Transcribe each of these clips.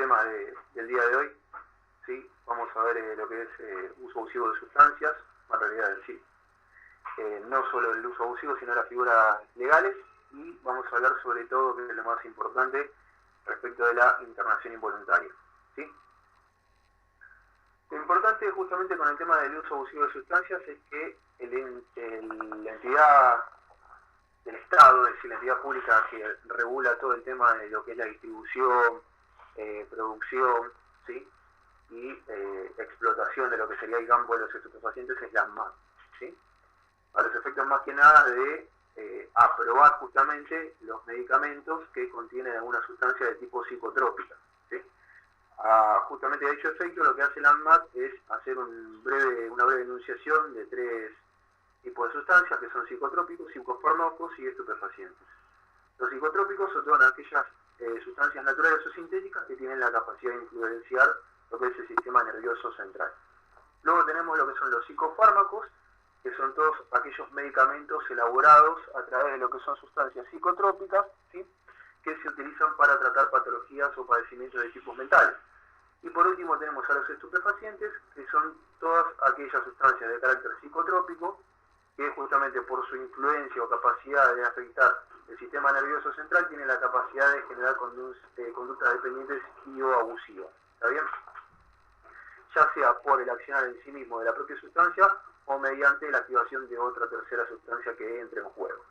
temas del día de hoy. ¿Sí? Vamos a ver lo que es uso abusivo de sustancias, en realidad en sí. No solo el uso abusivo, sino las figuras legales, y vamos a hablar sobre todo, que es lo más importante, respecto de la internación involuntaria. ¿Sí? Lo importante justamente con el tema del uso abusivo de sustancias es que la entidad del Estado, es decir, la entidad pública que regula todo el tema de lo que es la distribución, producción, ¿sí? Y explotación de lo que sería el campo de los estupefacientes, es la ANMAT, ¿sí? A los efectos más que nada de aprobar justamente los medicamentos que contienen alguna sustancia de tipo psicotrópica, ¿sí? Justamente a dicho efecto, lo que hace la ANMAT es hacer una breve enunciación de 3 tipos de sustancias, que son psicotrópicos, psicofármacos y estupefacientes. Los psicotrópicos son todas aquellas sustancias naturales o sintéticas que tienen la capacidad de influenciar lo que es el sistema nervioso central. Luego tenemos lo que son los psicofármacos, que son todos aquellos medicamentos elaborados a través de lo que son sustancias psicotrópicas, ¿sí? Que se utilizan para tratar patologías o padecimientos de tipos mentales. Y por último tenemos a los estupefacientes, que son todas aquellas sustancias de carácter psicotrópico que justamente por su influencia o capacidad de afectar el sistema nervioso central tienen la capacidad de generar conductas dependientes y o abusivas. ¿Está bien? Ya sea por el accionar en sí mismo de la propia sustancia o mediante la activación de otra tercera sustancia que entre en juego.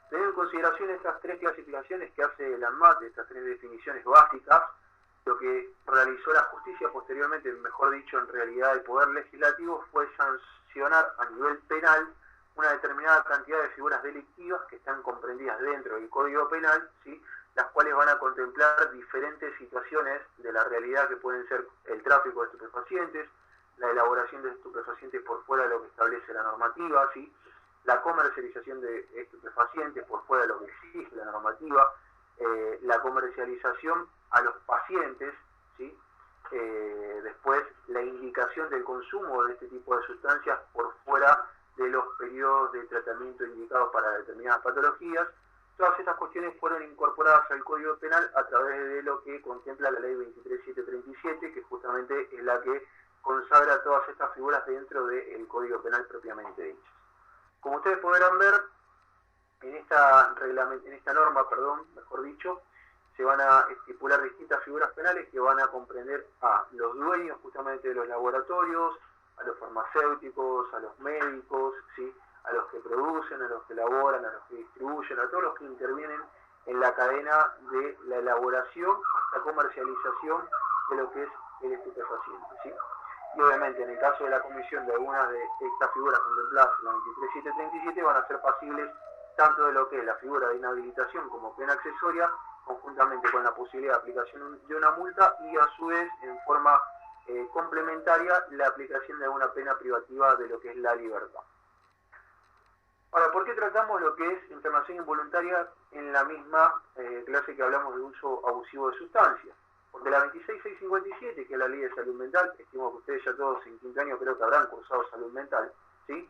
Teniendo en consideración estas 3 clasificaciones que hace la ANMAT, estas 3 definiciones básicas, lo que realizó la justicia posteriormente, mejor dicho, en realidad el Poder Legislativo, fue sancionar a nivel penal una determinada cantidad de figuras delictivas que están comprendidas dentro del Código Penal, ¿sí? Las cuales van a contemplar diferentes situaciones de la realidad, que pueden ser el tráfico de estupefacientes, la elaboración de estupefacientes por fuera de lo que establece la normativa, ¿sí? La comercialización de estupefacientes por fuera de lo que exige la normativa, la comercialización a los pacientes, ¿sí? Después la indicación del consumo de este tipo de sustancias por fuera de los periodos de tratamiento indicados para determinadas patologías. Todas estas cuestiones fueron incorporadas al Código Penal a través de lo que contempla la Ley 23737, que justamente es la que consagra todas estas figuras dentro del Código Penal propiamente dicho. Como ustedes podrán ver, en esta norma, mejor dicho, se van a estipular distintas figuras penales que van a comprender a los dueños justamente de los laboratorios, a los farmacéuticos, a los médicos, ¿sí? A los que producen, a los que elaboran, a los que distribuyen, a todos los que intervienen en la cadena de la elaboración hasta comercialización de lo que es el estupefaciente, ¿sí? Y obviamente en el caso de la comisión de algunas de estas figuras contempladas en la 23737 van a ser pasibles tanto de lo que es la figura de inhabilitación como pena accesoria, conjuntamente con la posibilidad de aplicación de una multa y a su vez en forma complementaria la aplicación de alguna pena privativa de lo que es la libertad. Ahora, ¿por qué tratamos lo que es internación involuntaria en la misma clase que hablamos de uso abusivo de sustancias? Porque la 26657, que es la Ley de Salud Mental, estimo que ustedes ya todos en quinto año creo que habrán cursado salud mental, ¿sí?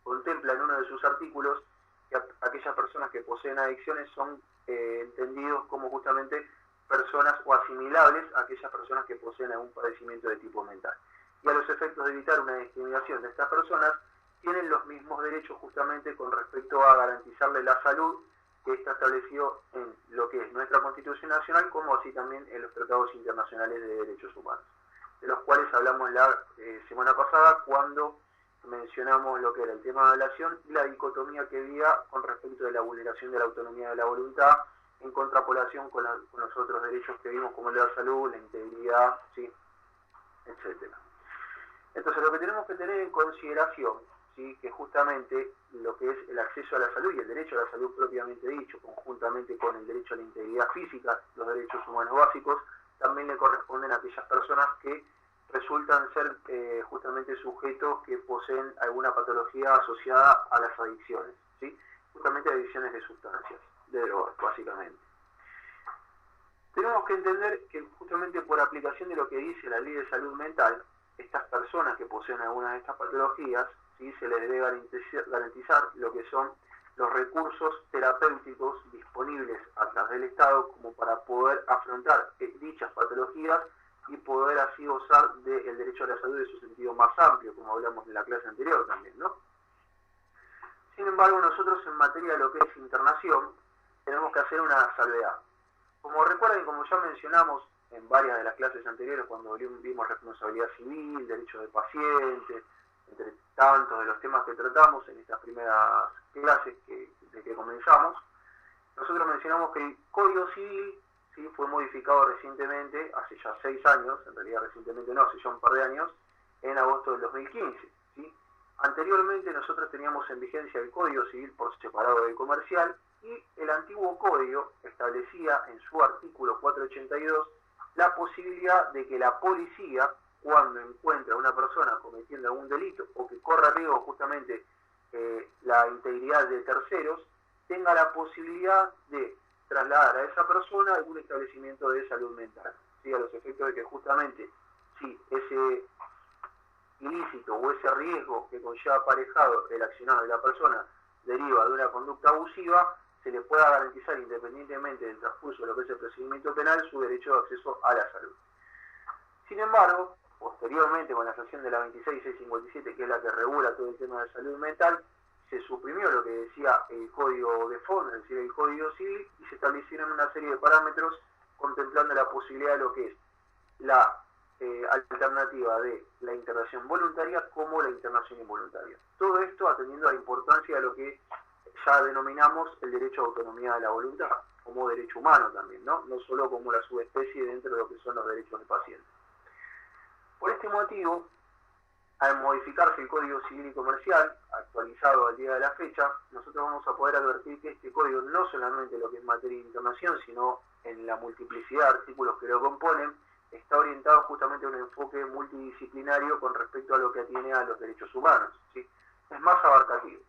Contempla en uno de sus artículos que aquellas personas que poseen adicciones son entendidos como justamente personas o asimilables a aquellas personas que poseen algún padecimiento de tipo mental. Y a los efectos de evitar una discriminación de estas personas, tienen los mismos derechos justamente con respecto a garantizarle la salud que está establecido en lo que es nuestra Constitución Nacional, como así también en los tratados internacionales de derechos humanos, de los cuales hablamos la semana pasada cuando mencionamos lo que era el tema de ablación y la dicotomía que había con respecto de la vulneración de la autonomía de la voluntad en contrapolación con los otros derechos que vimos, como el de la salud, la integridad, ¿sí? Etcétera. Entonces lo que tenemos que tener en consideración, ¿sí? Que justamente lo que es el acceso a la salud y el derecho a la salud propiamente dicho, conjuntamente con el derecho a la integridad física, los derechos humanos básicos, también le corresponden a aquellas personas que resultan ser justamente sujetos que poseen alguna patología asociada a las adicciones, ¿sí? Justamente adicciones de sustancias, de drogas, básicamente. Tenemos que entender que justamente por aplicación de lo que dice la Ley de Salud Mental, estas personas que poseen alguna de estas patologías, ¿sí? Se les debe garantizar lo que son los recursos terapéuticos disponibles a través del Estado como para poder afrontar dichas patologías patologías y poder así gozar del derecho a la salud en su sentido más amplio, como hablamos en la clase anterior también, ¿no? Sin embargo, nosotros en materia de lo que es internación, tenemos que hacer una salvedad. Como recuerden, como ya mencionamos en varias de las clases anteriores, cuando vimos responsabilidad civil, derecho de paciente, entre tantos de los temas que tratamos en estas primeras clases de que comenzamos, nosotros mencionamos que el Código Civil ¿sí? fue modificado recientemente, hace ya 6 años, en realidad recientemente no, hace ya un par de años, en agosto del 2015. ¿sí? Anteriormente nosotros teníamos en vigencia el Código Civil por separado del comercial y el antiguo código establecía en su artículo 482 la posibilidad de que la policía, cuando encuentra a una persona cometiendo algún delito o que corra riesgo justamente la integridad de terceros, tenga la posibilidad de trasladar a esa persona a algún establecimiento de salud mental, ¿sí? A los efectos de que justamente si ese ilícito o ese riesgo que conlleva aparejado el accionar de la persona deriva de una conducta abusiva, se le pueda garantizar, independientemente del transcurso de lo que es el procedimiento penal, su derecho de acceso a la salud. Sin embargo, posteriormente con la sanción de la 26657, que es la que regula todo el tema de salud mental, se suprimió lo que decía el código de fondo, es decir, el código civil, y se establecieron una serie de parámetros contemplando la posibilidad de lo que es la alternativa de la internación voluntaria como la internación involuntaria. Todo esto atendiendo a la importancia de lo que ya denominamos el derecho a autonomía de la voluntad, como derecho humano también, ¿no? No solo como la subespecie dentro de lo que son los derechos del paciente. Por este motivo, al modificarse el Código Civil y Comercial, actualizado al día de la fecha, nosotros vamos a poder advertir que este código no solamente lo que es materia de internación, sino en la multiplicidad de artículos que lo componen, está orientado justamente a un enfoque multidisciplinario con respecto a lo que atiene a los derechos humanos, ¿sí? Es más abarcativo.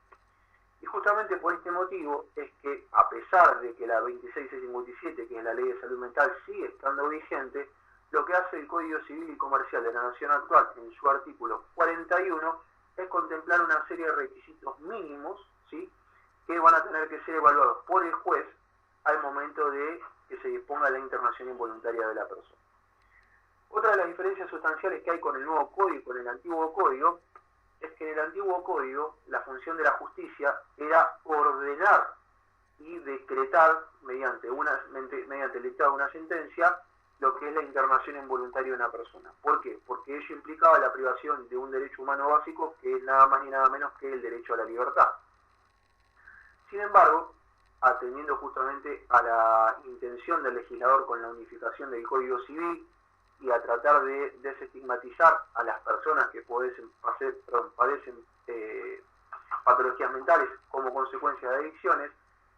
Y justamente por este motivo es que, a pesar de que la 26657, que es la Ley de Salud Mental, sigue estando vigente, lo que hace el Código Civil y Comercial de la Nación actual en su artículo 41 es contemplar una serie de requisitos mínimos, ¿sí? que van a tener que ser evaluados por el juez al momento de que se disponga la internación involuntaria de la persona. Otra de las diferencias sustanciales que hay con el nuevo código y con el antiguo código es que en el antiguo código la función de la justicia era ordenar y decretar mediante el dictado de una sentencia lo que es la internación involuntaria de una persona. ¿Por qué? Porque ello implicaba la privación de un derecho humano básico que es nada más ni nada menos que el derecho a la libertad. Sin embargo, atendiendo justamente a la intención del legislador con la unificación del Código Civil y a tratar de desestigmatizar a las personas que padecen patologías mentales como consecuencia de adicciones,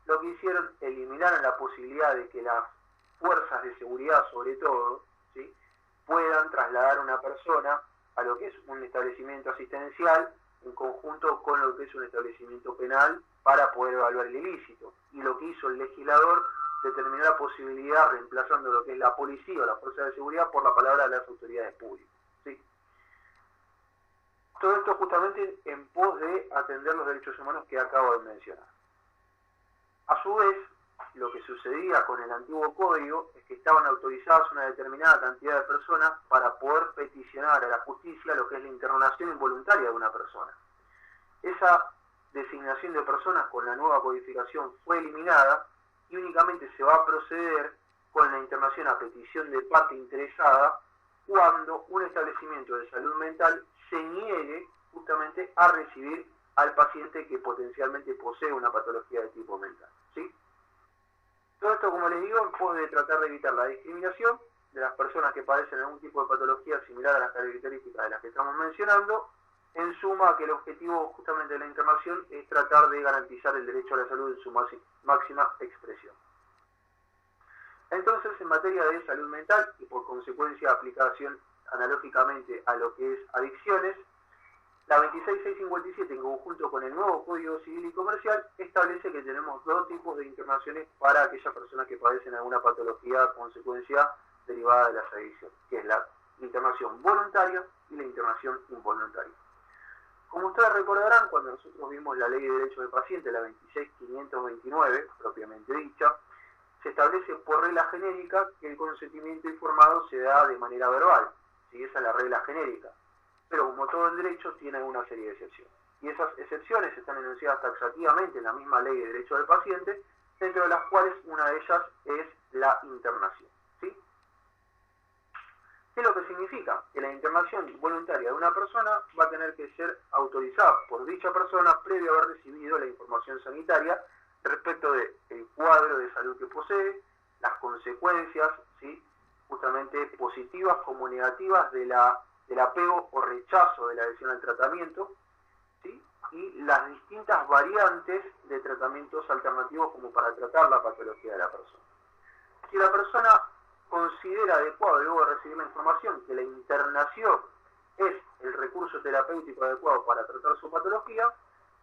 lo que hicieron, eliminaron la posibilidad de que las fuerzas de seguridad, sobre todo, ¿sí? puedan trasladar a una persona a lo que es un establecimiento asistencial en conjunto con lo que es un establecimiento penal para poder evaluar el ilícito. Y lo que hizo el legislador, determinó la posibilidad reemplazando lo que es la policía o la fuerza de seguridad por la palabra de las autoridades públicas. ¿sí? Todo esto justamente en pos de atender los derechos humanos que acabo de mencionar. A su vez, lo que sucedía con el antiguo código es que estaban autorizadas una determinada cantidad de personas para poder peticionar a la justicia lo que es la internación involuntaria de una persona. Esa designación de personas con la nueva codificación fue eliminada y únicamente se va a proceder con la internación a petición de parte interesada cuando un establecimiento de salud mental se niegue justamente a recibir al paciente que potencialmente posee una patología de tipo mental. ¿sí? Todo esto, como les digo, en pos de tratar de evitar la discriminación de las personas que padecen algún tipo de patología similar a las características de las que estamos mencionando, en suma que el objetivo justamente de la internación es tratar de garantizar el derecho a la salud en su máxima expresión. Entonces, en materia de salud mental y por consecuencia aplicación analógicamente a lo que es adicciones, la 26657 en conjunto con el nuevo Código Civil y Comercial establece que tenemos dos tipos de internaciones para aquellas personas que padecen alguna patología a consecuencia derivada de las adicciones, que es la internación voluntaria y la internación involuntaria. Como ustedes recordarán, cuando nosotros vimos la Ley de Derechos del Paciente, la 26529, propiamente dicha, se establece por regla genérica que el consentimiento informado se da de manera verbal, ¿sí? Esa es la regla genérica. Pero como todo el derecho tiene una serie de excepciones. Y esas excepciones están enunciadas taxativamente en la misma ley de derecho del paciente, dentro de las cuales una de ellas es la internación, ¿sí? ¿Qué es lo que significa? Que la internación voluntaria de una persona va a tener que ser autorizada por dicha persona previo a haber recibido la información sanitaria respecto del cuadro de salud que posee, las consecuencias, ¿sí? Justamente positivas como negativas del apego o rechazo de la adhesión al tratamiento, ¿sí? Y las distintas variantes de tratamientos alternativos como para tratar la patología de la persona. Si la persona considera adecuado, luego de recibir la información, que la internación es el recurso terapéutico adecuado para tratar su patología,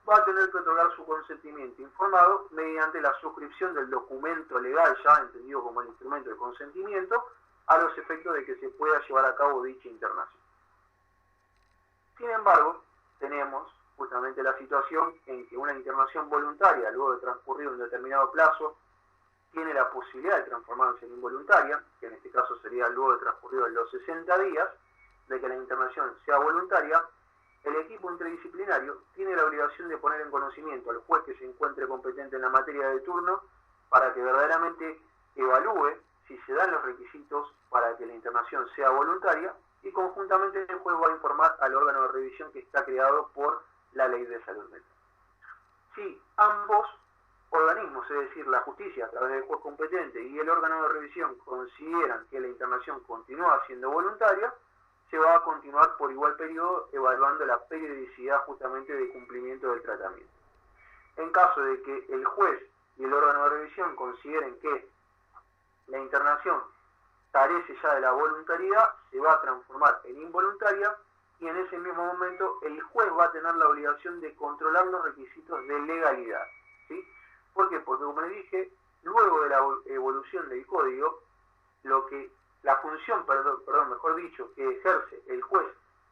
va a tener que otorgar su consentimiento informado mediante la suscripción del documento legal, ya entendido como el instrumento de consentimiento, a los efectos de que se pueda llevar a cabo dicha internación. Sin embargo, tenemos justamente la situación en que una internación voluntaria, luego de transcurrir un determinado plazo, tiene la posibilidad de transformarse en involuntaria, que en este caso sería luego de transcurridos los 60 días de que la internación sea voluntaria. El equipo interdisciplinario tiene la obligación de poner en conocimiento al juez que se encuentre competente en la materia de turno para que verdaderamente evalúe si se dan los requisitos para que la internación sea voluntaria, y conjuntamente el juez va a informar al órgano de revisión que está creado por la Ley de Salud Mental. Si ambos organismos, es decir, la justicia a través del juez competente y el órgano de revisión, consideran que la internación continúa siendo voluntaria, se va a continuar por igual periodo evaluando la periodicidad justamente de cumplimiento del tratamiento. En caso de que el juez y el órgano de revisión consideren que la internación carece ya de la voluntariedad, se va a transformar en involuntaria, y en ese mismo momento el juez va a tener la obligación de controlar los requisitos de legalidad, ¿sí? ¿Por qué? Porque, como les dije, luego de la evolución del código, la función, mejor dicho, que ejerce el juez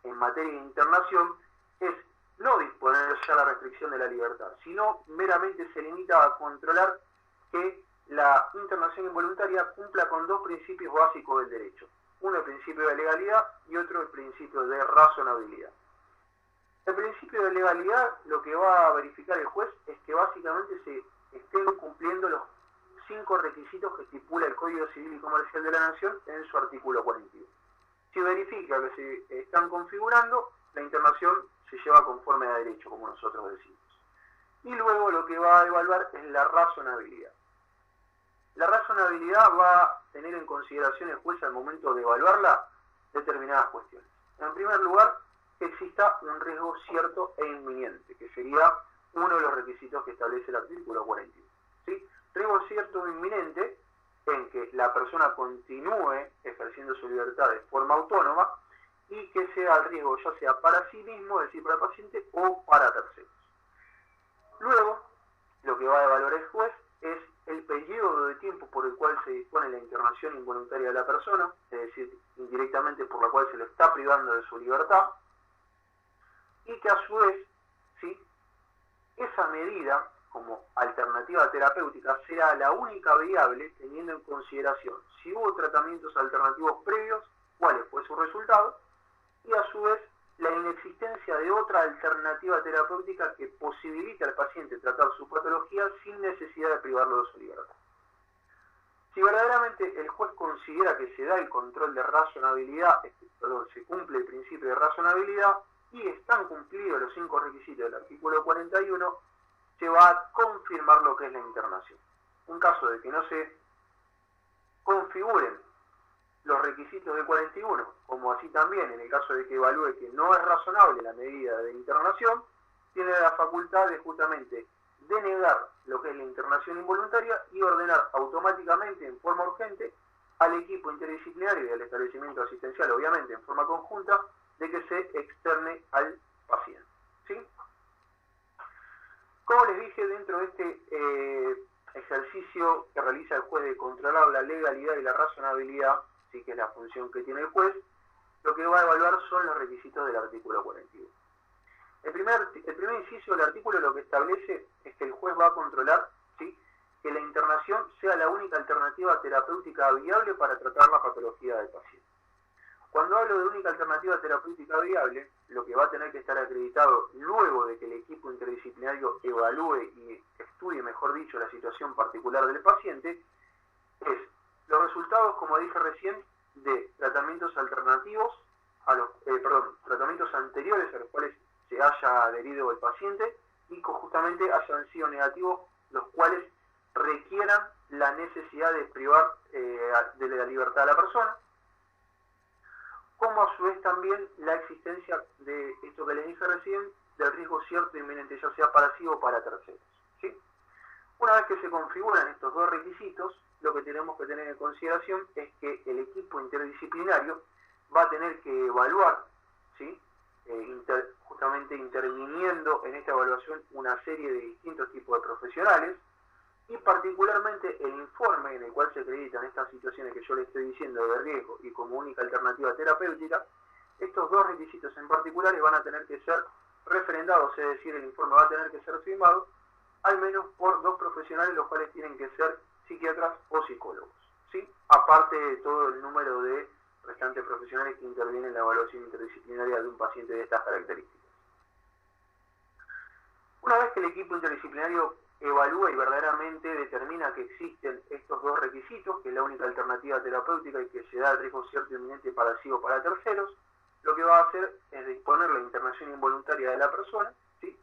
en materia de internación es no disponer ya la restricción de la libertad, sino meramente se limita a controlar que la internación involuntaria cumpla con dos principios básicos del derecho. Uno, el principio de legalidad, y otro, el principio de razonabilidad. El principio de legalidad, lo que va a verificar el juez es que básicamente se estén cumpliendo los 5 requisitos que estipula el Código Civil y Comercial de la Nación en su artículo 41. Si verifica que se están configurando, la internación se lleva conforme a derecho, como nosotros decimos. Y luego lo que va a evaluar es la razonabilidad. La razonabilidad va a tener en consideración el juez al momento de evaluarla determinadas cuestiones. En primer lugar, que exista un riesgo cierto e inminente, que sería uno de los requisitos que establece el artículo 41. ¿Sí? Riesgo cierto e inminente en que la persona continúe ejerciendo su libertad de forma autónoma y que sea el riesgo ya sea para sí mismo, es decir, para el paciente, o para terceros. Luego, lo que va a evaluar el juez es el periodo de tiempo por el cual se dispone la internación involuntaria de la persona, es decir, indirectamente por la cual se lo está privando de su libertad, y que a su vez, ¿sí?, esa medida como alternativa terapéutica será la única viable teniendo en consideración si hubo tratamientos alternativos previos, cuál fue su resultado, y a su vez la inexistencia de otra alternativa terapéutica que posibilite al paciente tratar su patología sin necesidad de privarlo de su libertad. Si verdaderamente el juez considera que se da el control de razonabilidad, se cumple el principio de razonabilidad y están cumplidos los 5 requisitos del artículo 41, se va a confirmar lo que es la internación. En caso de que no se configuren los requisitos del 41, como así también en el caso de que evalúe que no es razonable la medida de internación, tiene la facultad de justamente denegar lo que es la internación involuntaria y ordenar automáticamente en forma urgente al equipo interdisciplinario y al establecimiento asistencial, obviamente en forma conjunta, de que se externe al paciente. ¿Sí? Como les dije, dentro de este ejercicio que realiza el juez de controlar la legalidad y la razonabilidad, sí, que es la función que tiene el juez, lo que va a evaluar son los requisitos del artículo 41. El primer inciso del artículo lo que establece es que el juez va a controlar, ¿sí?, que la internación sea la única alternativa terapéutica viable para tratar la patología del paciente. Cuando hablo de única alternativa terapéutica viable, lo que va a tener que estar acreditado luego de que el equipo interdisciplinario evalúe y estudie, mejor dicho, la situación particular del paciente, es los resultados, como dije recién, de tratamientos alternativos, tratamientos anteriores a los cuales se haya adherido el paciente y que justamente hayan sido negativos, los cuales requieran la necesidad de privar de la libertad a la persona, como a su vez también la existencia de esto que les dije recién, del riesgo cierto e inminente, ya sea para sí o para terceros, ¿sí? Una vez que se configuran estos dos requisitos, lo que tenemos que tener en consideración es que el equipo interdisciplinario va a tener que evaluar, ¿sí? Justamente interviniendo en esta evaluación una serie de distintos tipos de profesionales, y particularmente el informe en el cual se acreditan estas situaciones que yo les estoy diciendo de riesgo y como única alternativa terapéutica, estos dos requisitos en particulares van a tener que ser referendados, es decir, el informe va a tener que ser firmado al menos por dos profesionales, los cuales tienen que ser psiquiatras o psicólogos, ¿sí? Aparte de todo el número de restantes profesionales que intervienen en la evaluación interdisciplinaria de un paciente de estas características. Una vez que el equipo interdisciplinario evalúa y verdaderamente determina que existen estos dos requisitos, que es la única alternativa terapéutica y que se da el riesgo cierto e inminente para sí o para terceros, lo que va a hacer es disponer la internación involuntaria de la persona, ¿sí?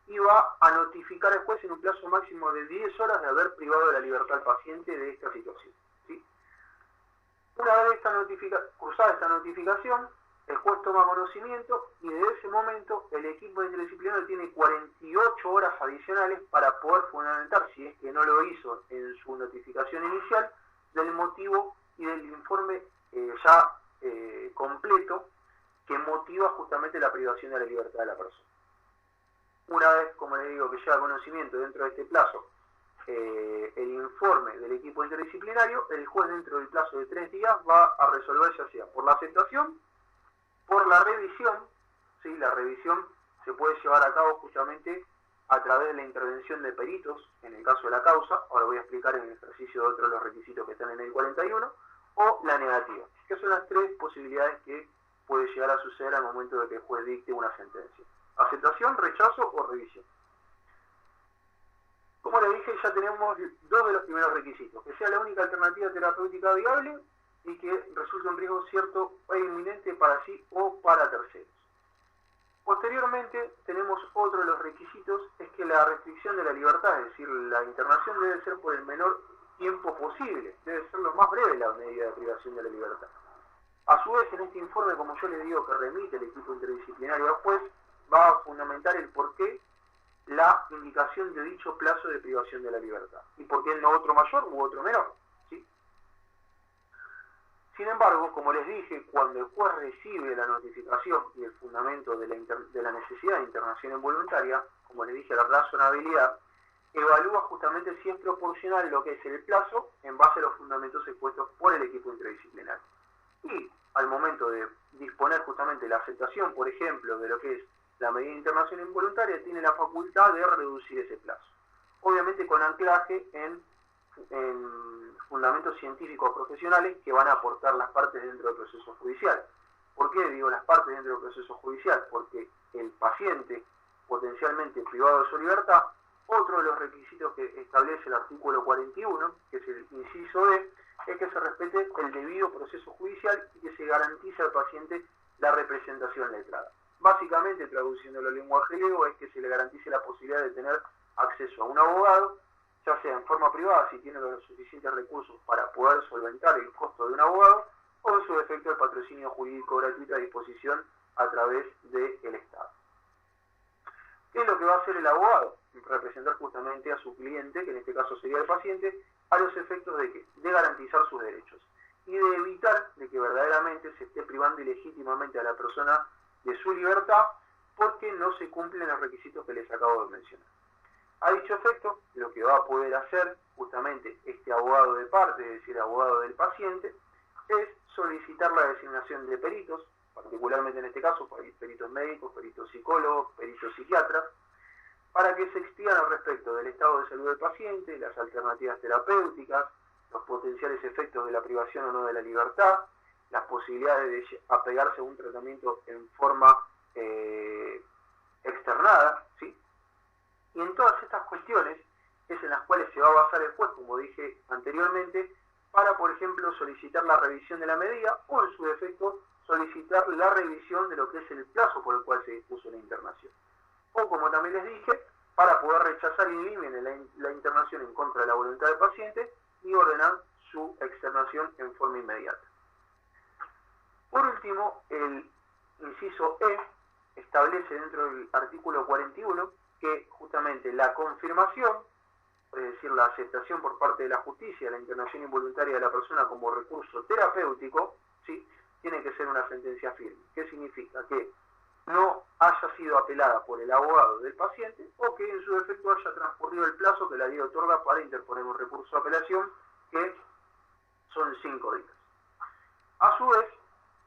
Y va a notificar al juez en un plazo máximo de 10 horas de haber privado de la libertad al paciente de esta situación, ¿sí? Una vez cruzada esta notificación, el juez toma conocimiento y desde ese momento el equipo interdisciplinario tiene 48 horas adicionales para poder fundamentar, si es que no lo hizo en su notificación inicial, del motivo y del informe completo que motiva justamente la privación de la libertad de la persona. Una vez, como les digo, que llega conocimiento dentro de este plazo el informe del equipo interdisciplinario, el juez dentro del plazo de 3 días va a resolver ya sea por la aceptación, por la revisión, ¿sí? La revisión se puede llevar a cabo justamente a través de la intervención de peritos, en el caso de la causa, ahora voy a explicar en el ejercicio de otros los requisitos que están en el 41, o la negativa, que son las tres posibilidades que puede llegar a suceder al momento de que el juez dicte una sentencia: aceptación, rechazo o revisión. Como les dije, ya tenemos dos de los primeros requisitos: que sea la única alternativa terapéutica viable y que resulte un riesgo cierto e inminente para sí o para terceros. Posteriormente tenemos otro de los requisitos, es que la restricción de la libertad, es decir, la internación debe ser por el menor tiempo posible, debe ser lo más breve la medida de privación de la libertad. A su vez, en este informe, como yo les digo, que remite el equipo interdisciplinario al juez, va a fundamentar el porqué la indicación de dicho plazo de privación de la libertad y por qué no otro mayor u otro menor, ¿sí? Sin embargo, como les dije, cuando el juez recibe la notificación y el fundamento de la necesidad de internación involuntaria, como les dije, la razonabilidad, evalúa justamente si es proporcional lo que es el plazo en base a los fundamentos expuestos por el equipo interdisciplinario. Y al momento de disponer justamente la aceptación, por ejemplo, de lo que es la medida de internación involuntaria, tiene la facultad de reducir ese plazo. Obviamente con anclaje en fundamentos científicos profesionales que van a aportar las partes dentro del proceso judicial. ¿Por qué digo las partes dentro del proceso judicial? Porque el paciente potencialmente privado de su libertad, otro de los requisitos que establece el artículo 41, que es el inciso D, es que se respete el debido proceso judicial y que se garantice al paciente la representación letrada. Básicamente, traduciéndolo al lenguaje griego, es que se le garantice la posibilidad de tener acceso a un abogado, ya sea en forma privada, si tiene los suficientes recursos para poder solventar el costo de un abogado, o en su defecto el patrocinio jurídico gratuito a disposición a través del Estado. ¿Qué es lo que va a hacer el abogado? Representar justamente a su cliente, que en este caso sería el paciente, a los efectos de ¿qué? De garantizar sus derechos y de evitar de que verdaderamente se esté privando ilegítimamente a la persona de su libertad porque no se cumplen los requisitos que les acabo de mencionar. A dicho efecto, lo que va a poder hacer justamente este abogado de parte, es decir, abogado del paciente, es solicitar la designación de peritos, particularmente en este caso peritos médicos, peritos psicólogos, peritos psiquiatras, para que se extiendan al respecto del estado de salud del paciente, las alternativas terapéuticas, los potenciales efectos de la privación o no de la libertad, las posibilidades de apegarse a un tratamiento en forma externada, ¿sí? Y en todas estas cuestiones es en las cuales se va a basar el juez, como dije anteriormente, para, por ejemplo, solicitar la revisión de la medida o, en su defecto, solicitar la revisión de lo que es el plazo por el cual se dispuso la internación. O, como también les dije, para poder rechazar y eliminar la internación en contra de la voluntad del paciente y ordenar su externación en forma inmediata. Por último, el inciso E establece dentro del artículo 41 que justamente la confirmación, es decir, la aceptación por parte de la justicia de la internación involuntaria de la persona como recurso terapéutico, ¿sí?, tiene que ser una sentencia firme. ¿Qué significa? Que no haya sido apelada por el abogado del paciente o que en su defecto haya transcurrido el plazo que la ley otorga para interponer un recurso de apelación, que son 5 días. A su vez,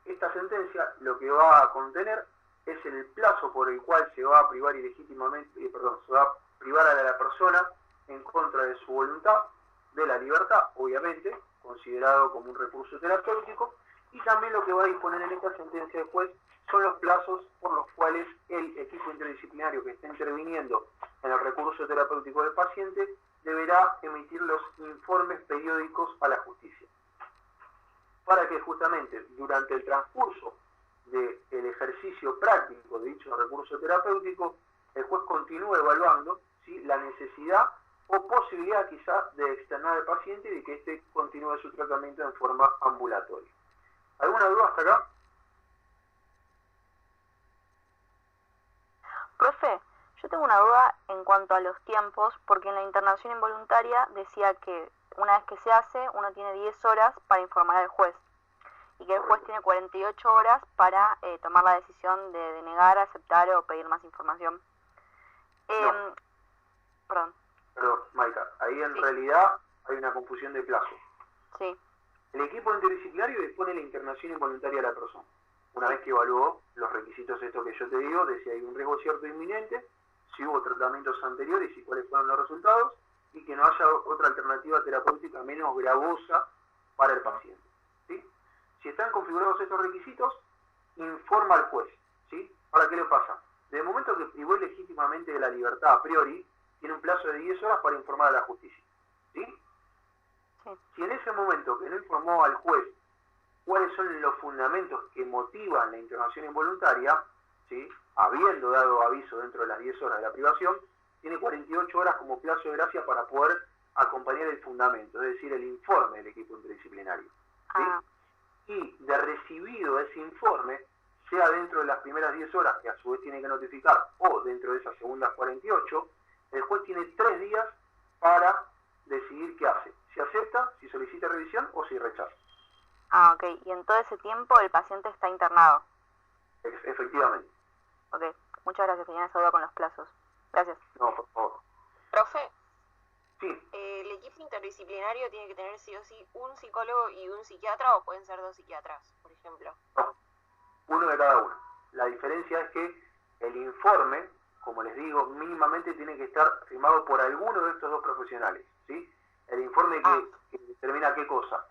esta sentencia lo que va a contener es el plazo por el cual se va a privar ilegítimamente, se va a privar a la persona en contra de su voluntad, de la libertad, obviamente, considerado como un recurso terapéutico, y también lo que va a disponer en esta sentencia del juez son los plazos por los cuales el equipo interdisciplinario que está interviniendo en el recurso terapéutico del paciente deberá emitir los informes periódicos a la justicia, para que justamente durante el transcurso del ejercicio práctico de dicho recurso terapéutico, el juez continúe evaluando, ¿sí?, la necesidad o posibilidad quizá de externar al paciente y de que éste continúe su tratamiento en forma ambulatoria. ¿Alguna duda hasta acá? Profe, yo tengo una duda en cuanto a los tiempos, porque en la internación involuntaria decía que una vez que se hace, uno tiene 10 horas para informar al juez y que el juez tiene 48 horas para tomar la decisión de denegar, aceptar o pedir más información. No. Perdón. Perdón, Maika, ahí en realidad hay una confusión de plazo. Sí. El equipo interdisciplinario dispone la internación involuntaria de la persona. Una vez que evaluó los requisitos estos que yo te digo, de si hay un riesgo cierto e inminente, si hubo tratamientos anteriores y cuáles fueron los resultados, y que no haya otra alternativa terapéutica menos gravosa para el paciente, ¿sí? Si están configurados estos requisitos, informa al juez, ¿sí? ¿Para qué le pasa? Desde el momento que privó ilegítimamente de la libertad a priori, tiene un plazo de 10 horas para informar a la justicia, ¿sí? Si en ese momento que no informó al juez cuáles son los fundamentos que motivan la internación involuntaria, ¿sí?, habiendo dado aviso dentro de las 10 horas de la privación, tiene 48 horas como plazo de gracia para poder acompañar el fundamento, es decir, el informe del equipo interdisciplinario, ¿sí? Y de recibido ese informe, sea dentro de las primeras 10 horas, que a su vez tiene que notificar, o dentro de esas segundas 48, el juez tiene 3 días para decidir qué hace, si acepta, si solicita revisión o si rechaza. Ok, y en todo ese tiempo el paciente está internado. Efectivamente. Ok, muchas gracias, tenía esa duda con los plazos. Gracias. No, por favor. Profe, Sí. ¿el equipo interdisciplinario tiene que tener sí o sí un psicólogo y un psiquiatra o pueden ser 2 psiquiatras, por ejemplo? No, uno de cada uno. La diferencia es que el informe, como les digo, mínimamente tiene que estar firmado por alguno de estos dos profesionales, ¿sí? El informe que determina qué cosa,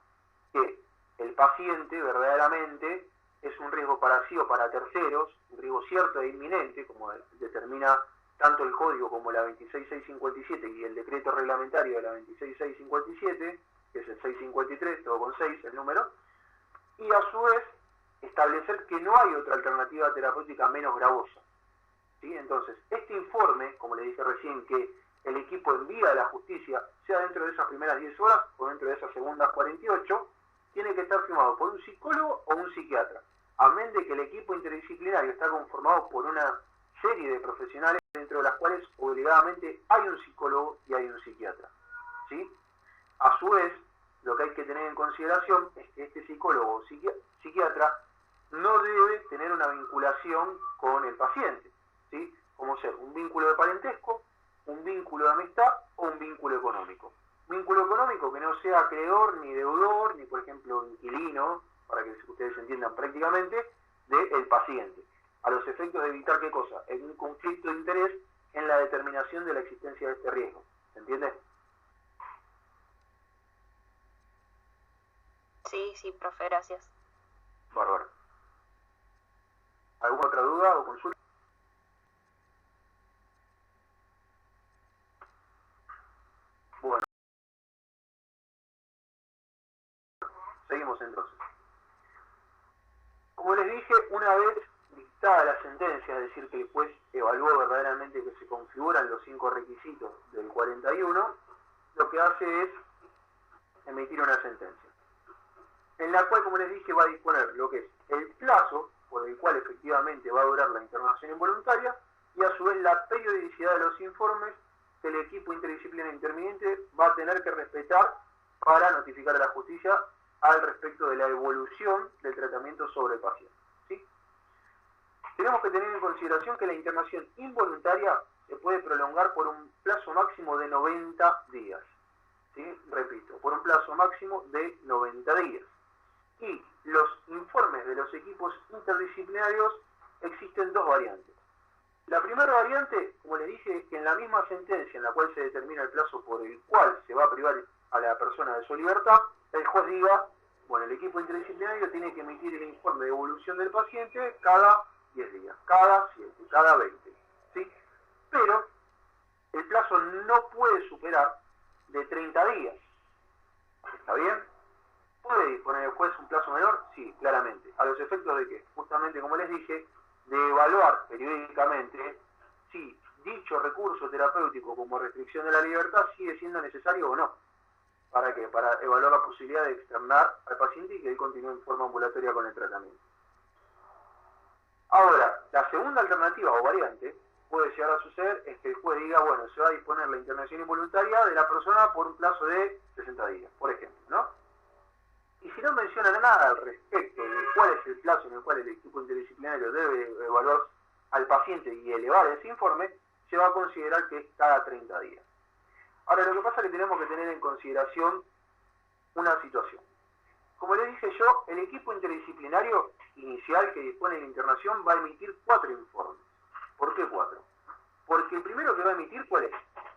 que el paciente verdaderamente es un riesgo para sí o para terceros, un riesgo cierto e inminente, como determina tanto el código como la 26657 y el decreto reglamentario de la 26657, que es el 653, todo con 6 el número, y a su vez establecer que no hay otra alternativa terapéutica menos gravosa, ¿sí? Entonces, este informe, como le dije recién, que el equipo envía a la justicia, sea dentro de esas primeras 10 horas o dentro de esas segundas 48, tiene que estar firmado por un psicólogo o un psiquiatra, amén de que el equipo interdisciplinario está conformado por una serie de profesionales dentro de las cuales obligadamente hay un psicólogo y hay un psiquiatra, ¿sí? A su vez, lo que hay que tener en consideración es que este psicólogo o psiquiatra no debe tener una vinculación con el paciente, ¿sí? Como ser un vínculo de parentesco, un vínculo de amistad o un vínculo económico. Vínculo económico que no sea acreedor ni deudor, ni por ejemplo inquilino, para que ustedes entiendan prácticamente, del paciente. A los efectos de evitar qué cosa, en un conflicto de interés en la determinación de la existencia de este riesgo. ¿Se entiende? Sí, profe, gracias. Bárbaro. ¿Alguna otra duda o consulta? Bueno, seguimos entonces. Como les dije, una vez dictada la sentencia, es decir, que el juez evaluó verdaderamente que se configuran los 5 requisitos del 41, lo que hace es emitir una sentencia, en la cual, como les dije, va a disponer lo que es el plazo por el cual efectivamente va a durar la internación involuntaria y a su vez la periodicidad de los informes que el equipo interdisciplinario interviniente va a tener que respetar para notificar a la justicia al respecto de la evolución del tratamiento sobre el paciente. ¿Sí? Tenemos que tener en consideración que la internación involuntaria se puede prolongar por un plazo máximo de 90 días. ¿Sí? Repito, por un plazo máximo de 90 días. Y los informes de los equipos interdisciplinarios existen 2 variantes. La primera variante, como les dije, es que en la misma sentencia en la cual se determina el plazo por el cual se va a privar a la persona de su libertad, el juez diga, bueno, el equipo interdisciplinario tiene que emitir el informe de evolución del paciente cada 10 días, cada 7, cada 20. ¿Sí? Pero el plazo no puede superar de 30 días. ¿Está bien? ¿Puede disponer el juez un plazo menor? Sí, claramente. ¿A los efectos de qué? Justamente, como les dije, de evaluar periódicamente si dicho recurso terapéutico como restricción de la libertad sigue siendo necesario o no. ¿Para qué? Para evaluar la posibilidad de externar al paciente y que él continúe en forma ambulatoria con el tratamiento. Ahora, la segunda alternativa o variante puede llegar a suceder es que el juez diga, bueno, se va a disponer la internación involuntaria de la persona por un plazo de 60 días, por ejemplo, ¿no? Y si no menciona nada al respecto de cuál es el plazo en el cual el equipo interdisciplinario debe evaluar al paciente y elevar ese informe, se va a considerar que es cada 30 días. Ahora, lo que pasa es que tenemos que tener en consideración una situación. Como les dije yo, el equipo interdisciplinario inicial que dispone de la internación va a emitir 4 informes. ¿Por qué 4? Porque el primero que va a emitir, ¿cuál es?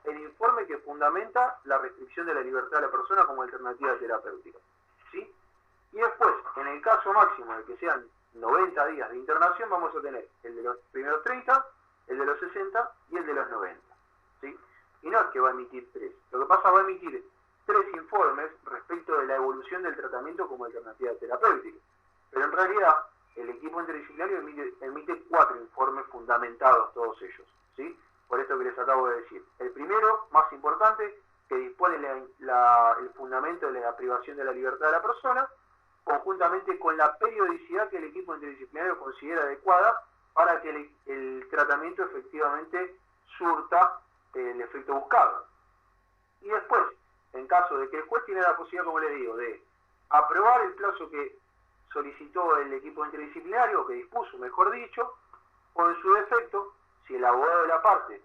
El informe que fundamenta la restricción de la libertad de la persona como alternativa terapéutica. ¿Sí? Y después, en el caso máximo de que sean 90 días de internación, vamos a tener el de los primeros 30, el de los 60 y el de los 90. ¿Sí? Y no es que va a emitir 3. Lo que pasa, va a emitir 3 informes respecto de la evolución del tratamiento como alternativa terapéutica. Pero en realidad, el equipo interdisciplinario emite 4 informes fundamentados, todos ellos. ¿Sí? Por esto que les acabo de decir. El primero, más importante, que dispone el fundamento de la privación de la libertad de la persona, conjuntamente con la periodicidad que el equipo interdisciplinario considera adecuada para que el tratamiento efectivamente surta el efecto buscado. Y después, en caso de que el juez tiene la posibilidad, como les digo, de aprobar el plazo que solicitó el equipo interdisciplinario, o que dispuso, mejor dicho, o en su defecto, si el abogado de la parte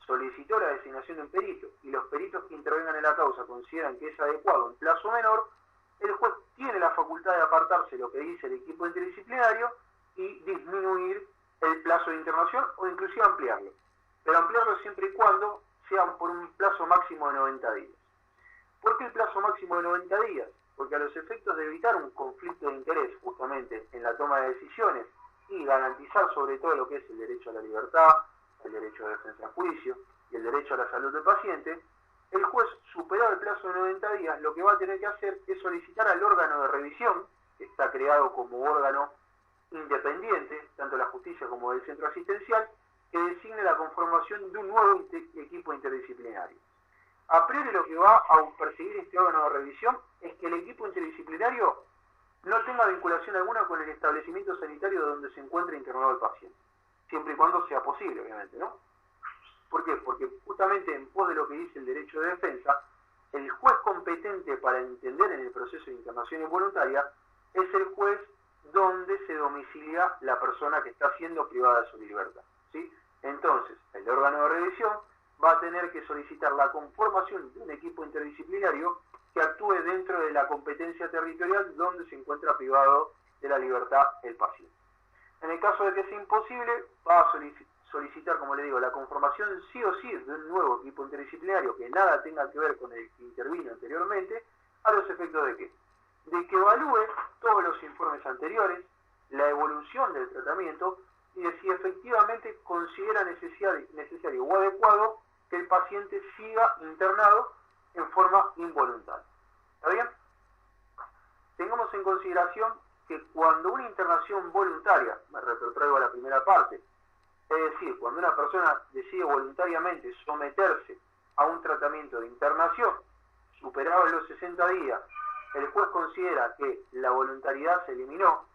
solicitó la designación de un perito y los peritos que intervengan en la causa consideran que es adecuado un plazo menor, el juez tiene la facultad de apartarse de lo que dice el equipo interdisciplinario y disminuir el plazo de internación o inclusive ampliarlo. Pero ampliarlo siempre y cuando sea por un plazo máximo de 90 días. ¿Por qué el plazo máximo de 90 días? Porque a los efectos de evitar un conflicto de interés justamente en la toma de decisiones y garantizar sobre todo lo que es el derecho a la libertad, el derecho de defensa en juicio y el derecho a la salud del paciente, el juez, superado el plazo de 90 días, lo que va a tener que hacer es solicitar al órgano de revisión, que está creado como órgano independiente, tanto de la justicia como del centro asistencial, que designe la conformación de un nuevo equipo interdisciplinario. A priori lo que va a perseguir este órgano de revisión es que el equipo interdisciplinario no tenga vinculación alguna con el establecimiento sanitario donde se encuentre internado el paciente, siempre y cuando sea posible, obviamente, ¿no? ¿Por qué? Porque justamente en pos de lo que dice el derecho de defensa, el juez competente para entender en el proceso de internación involuntaria es el juez donde se domicilia la persona que está siendo privada de su libertad, ¿sí? Entonces, el órgano de revisión va a tener que solicitar la conformación de un equipo interdisciplinario que actúe dentro de la competencia territorial donde se encuentra privado de la libertad el paciente. En el caso de que sea imposible, va a solicitar, como le digo, la conformación sí o sí de un nuevo equipo interdisciplinario que nada tenga que ver con el que intervino anteriormente, a los efectos de qué? De que evalúe todos los informes anteriores, la evolución del tratamiento y de si efectivamente considera necesario o adecuado que el paciente siga internado en forma involuntaria. ¿Está bien? Tengamos en consideración que cuando una internación voluntaria, me retrotraigo a la primera parte, es decir, cuando una persona decide voluntariamente someterse a un tratamiento de internación, superado los 60 días, el juez considera que la voluntariedad se eliminó,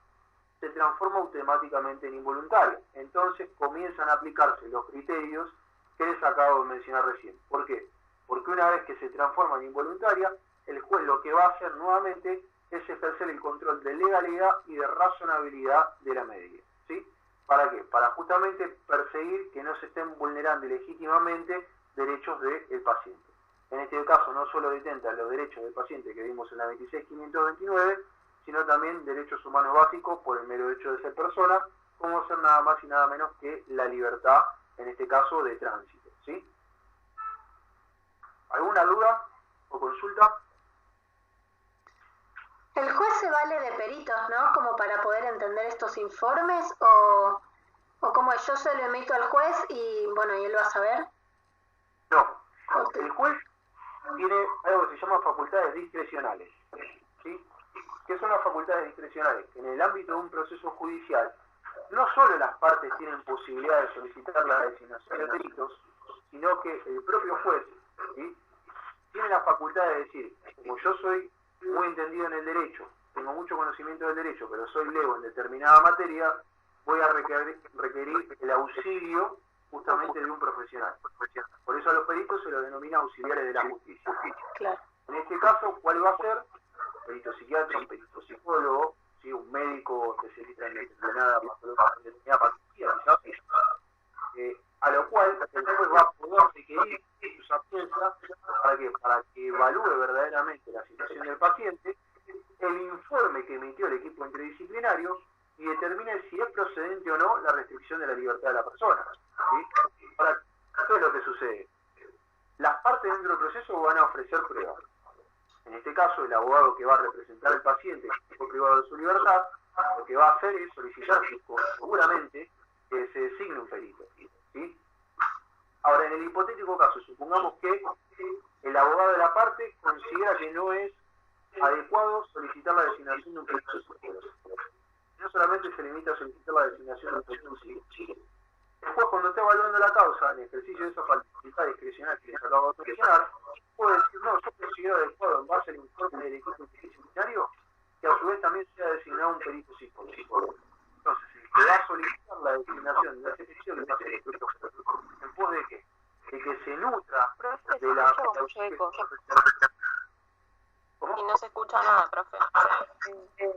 se transforma automáticamente en involuntario. Entonces comienzan a aplicarse los criterios que les acabo de mencionar recién. ¿Por qué? Porque una vez que se transforma en involuntaria, el juez lo que va a hacer nuevamente es ejercer el control de legalidad y de razonabilidad de la medida. ¿Sí? ¿Para qué? Para justamente perseguir que no se estén vulnerando ilegítimamente derechos del paciente. En este caso no solo detenta los derechos del paciente que vimos en la 26.529, sino también derechos humanos básicos por el mero hecho de ser persona, como ser nada más y nada menos que la libertad, en este caso de tránsito. ¿Sí? ¿Alguna duda o consulta? ¿El juez se vale de peritos, no? Como para poder entender estos informes, o como yo se lo emito al juez y bueno, y él va a saber. No, el juez tiene algo que se llama facultades discrecionales. ¿Sí? ¿Qué son las facultades discrecionales? En el ámbito de un proceso judicial, no solo las partes tienen posibilidad de solicitar la designación de peritos, sino que el propio juez, ¿sí?, tiene la facultad de decir, como yo soy muy entendido en el derecho, tengo mucho conocimiento del derecho, pero soy lego en determinada materia, voy a requerir el auxilio justamente de un profesional. Por eso a los peritos se los denomina auxiliares de la justicia. Claro. En este caso, ¿cuál va a ser? Un perito psiquiatra, un perito psicólogo, ¿sí?, un médico especialista en determinada patología, a lo cual el juez va a poder requerir su sapiencia para que evalúe verdaderamente la situación del paciente, el informe que emitió el equipo interdisciplinario y determine si es procedente o no la restricción de la libertad de la persona. ¿Sí? Ahora, ¿qué es lo que sucede? Las partes dentro del proceso van a ofrecer pruebas. En este caso, el abogado que va a representar al paciente que fue privado de su libertad, lo que va a hacer es solicitar seguramente que se designe un perito. ¿Sí? Ahora, en el hipotético caso, supongamos que el abogado de la parte considera que no es adecuado solicitar la designación de un perito psicólogo. No solamente se limita a solicitar la designación de un perito psicólogo. Después, cuando esté evaluando la causa, en ejercicio de esa facultad discrecional que les acabo de mencionar, puede decir, no, yo considero adecuado en base al informe del equipo interdisciplinario que a su vez también sea designado un perito psicólogo. Entonces, el que va a solicitar la designación de ese perito le va a ser el propio juez. ¿En pos de qué? De que se nutra Profe, de la... mucho eco. ¿Cómo? Y no se escucha nada, profe. A ver.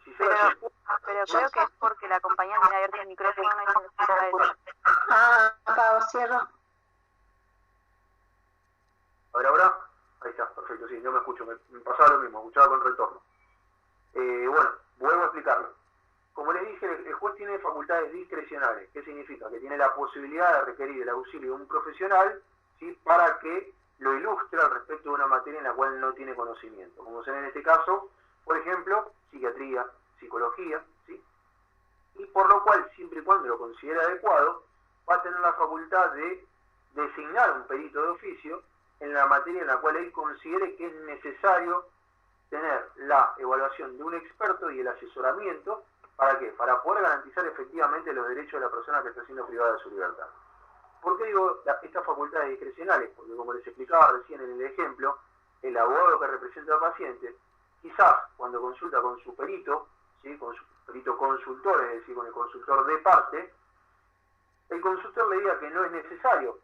Si se Pero creo que es porque la compañía tiene abierto el micrófono y no se escucha eso. Apago, cierro. Ahora, ahí está, perfecto, sí, no me escucho, me pasaba lo mismo, escuchaba con retorno. Bueno, vuelvo a explicarlo. Como les dije, el juez tiene facultades discrecionales. ¿Qué significa? Que tiene la posibilidad de requerir el auxilio de un profesional, ¿sí?, para que lo ilustre al respecto de una materia en la cual no tiene conocimiento. Como será en este caso, por ejemplo, psiquiatría, psicología, ¿sí? Y por lo cual, siempre y cuando lo considere adecuado, va a tener la facultad de designar un perito de oficio en la materia en la cual él considere que es necesario tener la evaluación de un experto y el asesoramiento. ¿Para qué? Para poder garantizar efectivamente los derechos de la persona que está siendo privada de su libertad. ¿Por qué digo estas facultades discrecionales? Porque como les explicaba recién en el ejemplo, el abogado que representa al paciente, quizás cuando consulta con su perito, ¿sí?, con su perito consultor, es decir, con el consultor de parte, el consultor le diga que no es necesario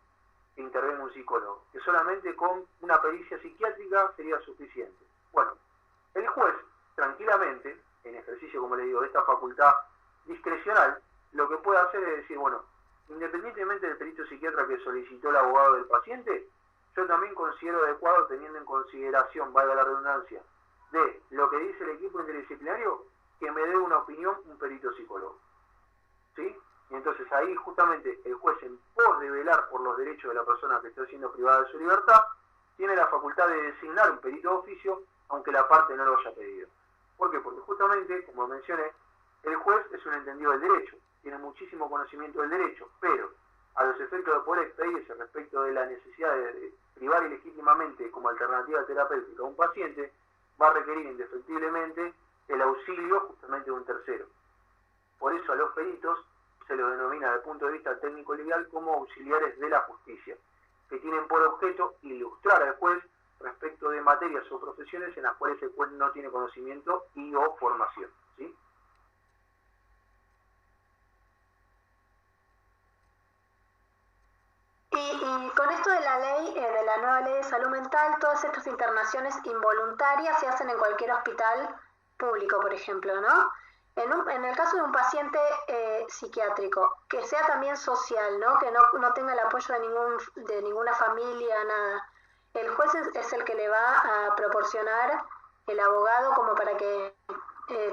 que intervenga un psicólogo, que solamente con una pericia psiquiátrica sería suficiente. Bueno, el juez, tranquilamente, en ejercicio, como le digo, de esta facultad discrecional, lo que puede hacer es decir, bueno, independientemente del perito psiquiatra que solicitó el abogado del paciente, yo también considero adecuado, teniendo en consideración, valga la redundancia, de lo que dice el equipo interdisciplinario, que me dé una opinión un perito psicólogo. ¿Sí? Y entonces ahí justamente el juez, en pos de velar por los derechos de la persona que está siendo privada de su libertad, tiene la facultad de designar un perito de oficio, aunque la parte no lo haya pedido. ¿Por qué? Porque justamente, como mencioné, el juez es un entendido del derecho, tiene muchísimo conocimiento del derecho, pero a los efectos de poder expedirse respecto de la necesidad de privar ilegítimamente como alternativa terapéutica a un paciente, va a requerir indefectiblemente el auxilio justamente de un tercero. Por eso a los peritos se los denomina desde el punto de vista técnico-legal como auxiliares de la justicia, que tienen por objeto ilustrar al juez respecto de materias o profesiones en las cuales el juez no tiene conocimiento y o formación. ¿Sí? Y con esto de la ley, de la nueva ley de salud mental, todas estas internaciones involuntarias se hacen en cualquier hospital público, por ejemplo, ¿no? En el caso de un paciente psiquiátrico, que sea también social, ¿no? Que no tenga el apoyo de ninguna familia, nada. El juez es el que le va a proporcionar el abogado como para que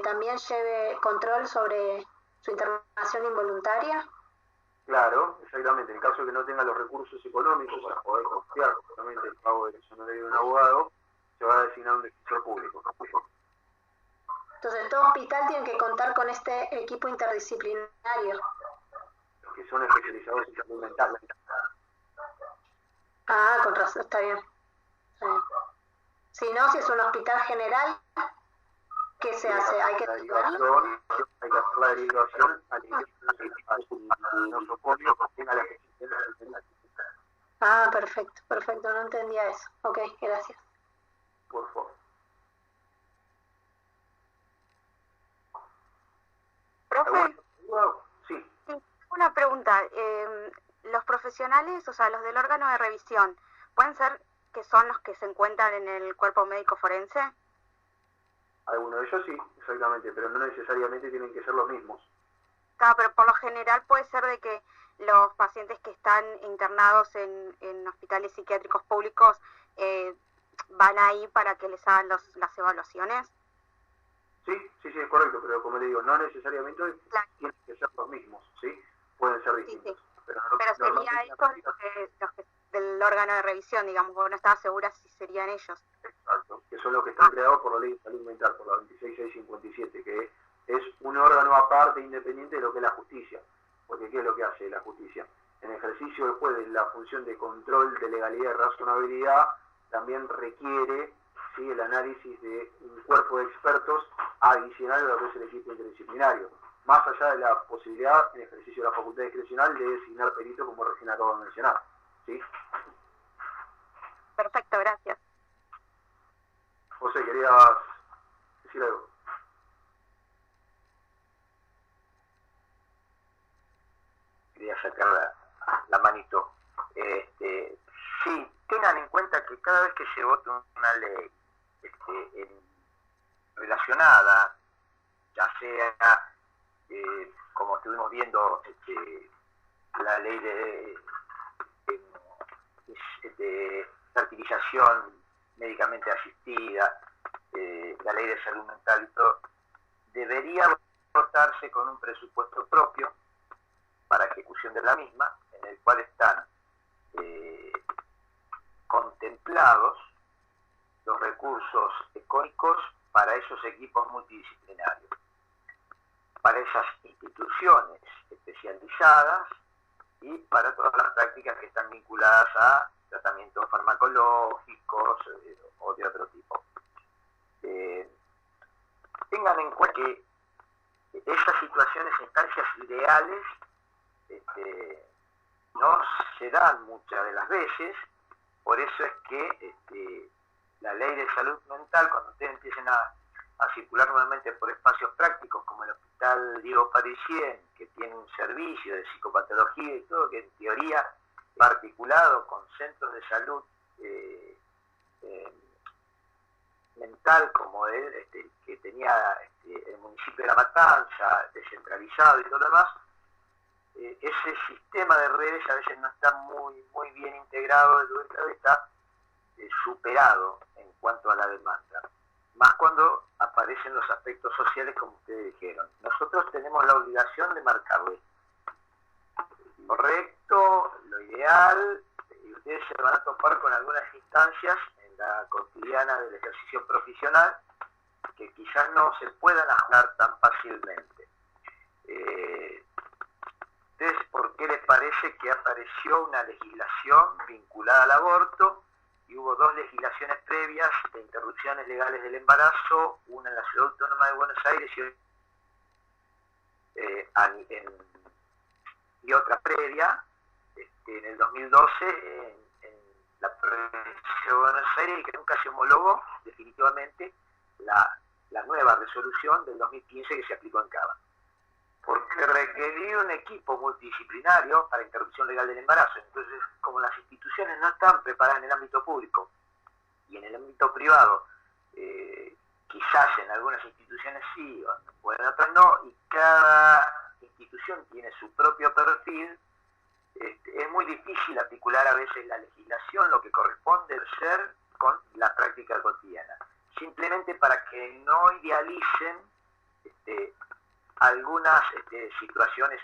también lleve control sobre su internación involuntaria. Claro, exactamente. En el caso de que no tenga los recursos económicos para poder costear justamente el pago del honorario de un abogado, se va a designar un defensor público. Entonces, todo hospital tiene que contar con este equipo interdisciplinario. Los que son especializados en salud mental. Ah, con razón, está bien. Si no, si es un hospital general, ¿qué se hace? Hay que hacer la derivación al nosocomio que tenga la gestión mental. Ah, perfecto, no entendía eso. Ok, gracias. Por favor. Profe, sí. Una pregunta. Los profesionales, o sea, los del órgano de revisión, ¿pueden ser que son los que se encuentran en el cuerpo médico forense? Algunos de ellos sí, exactamente, pero no necesariamente tienen que ser los mismos. Claro, pero por lo general puede ser de que los pacientes que están internados en hospitales psiquiátricos públicos van ahí para que les hagan las evaluaciones. Sí, es correcto, pero como le digo, no necesariamente tienen que ser los mismos, ¿sí? Pueden ser distintos. Sí. Pero sería estos los que del órgano de revisión, digamos, porque no estaba segura si serían ellos. Exacto, que son los que están creados por la ley de salud mental, por la 26657, que es un órgano aparte, independiente de lo que es la justicia. Porque ¿qué es lo que hace la justicia? En ejercicio del juez de la función de control de legalidad y razonabilidad, también requiere, ¿sí?, el análisis de un cuerpo de expertos adicional a lo que es el equipo interdisciplinario, más allá de la posibilidad, en ejercicio de la facultad discrecional, de designar perito, como recién acabo de mencionar. ¿Sí? Perfecto, gracias. José, ¿querías decir algo? Quería sacar la manito. Sí, tengan en cuenta que cada vez que se vote una ley relacionada, ya sea como estuvimos viendo la ley de fertilización médicamente asistida, la ley de salud mental y todo, debería votarse con un presupuesto propio para ejecución de la misma, en el cual están contemplados los recursos económicos para esos equipos multidisciplinarios, para esas instituciones especializadas y para todas las prácticas que están vinculadas a tratamientos farmacológicos o de otro tipo. Tengan en cuenta que estas situaciones, instancias ideales, no se dan muchas de las veces. Por eso es que la ley de salud mental, cuando ustedes empiecen a circular nuevamente por espacios prácticos como el Hospital Diego Parisien, que tiene un servicio de psicopatología y todo, que en teoría va articulado con centros de salud mental como que tenía el municipio de La Matanza, descentralizado y todo lo demás, ese sistema de redes a veces no está muy bien integrado, está superado en cuanto a la demanda. Más cuando aparece aparecen los aspectos sociales como ustedes dijeron. Nosotros tenemos la obligación de marcarlo. Correcto, lo ideal, y ustedes se van a topar con algunas instancias en la cotidiana del ejercicio profesional que quizás no se puedan ajustar tan fácilmente. ¿Ustedes por qué les parece que apareció una legislación vinculada al aborto y hubo dos legislaciones previas de interrupciones legales del embarazo, una en la Ciudad Autónoma de Buenos Aires y otra previa en el 2012 en la provincia de Buenos Aires, y que nunca se homologó definitivamente la nueva resolución del 2015 que se aplicó en Cava? Porque requería un equipo multidisciplinario para interrupción legal del embarazo. Entonces, como las instituciones no están preparadas en el ámbito público y en el ámbito privado, quizás en algunas instituciones sí, o en otras no, y cada institución tiene su propio perfil, es muy difícil articular a veces la legislación, lo que corresponde ser, con la práctica cotidiana. Simplemente para que no idealicen algunas situaciones,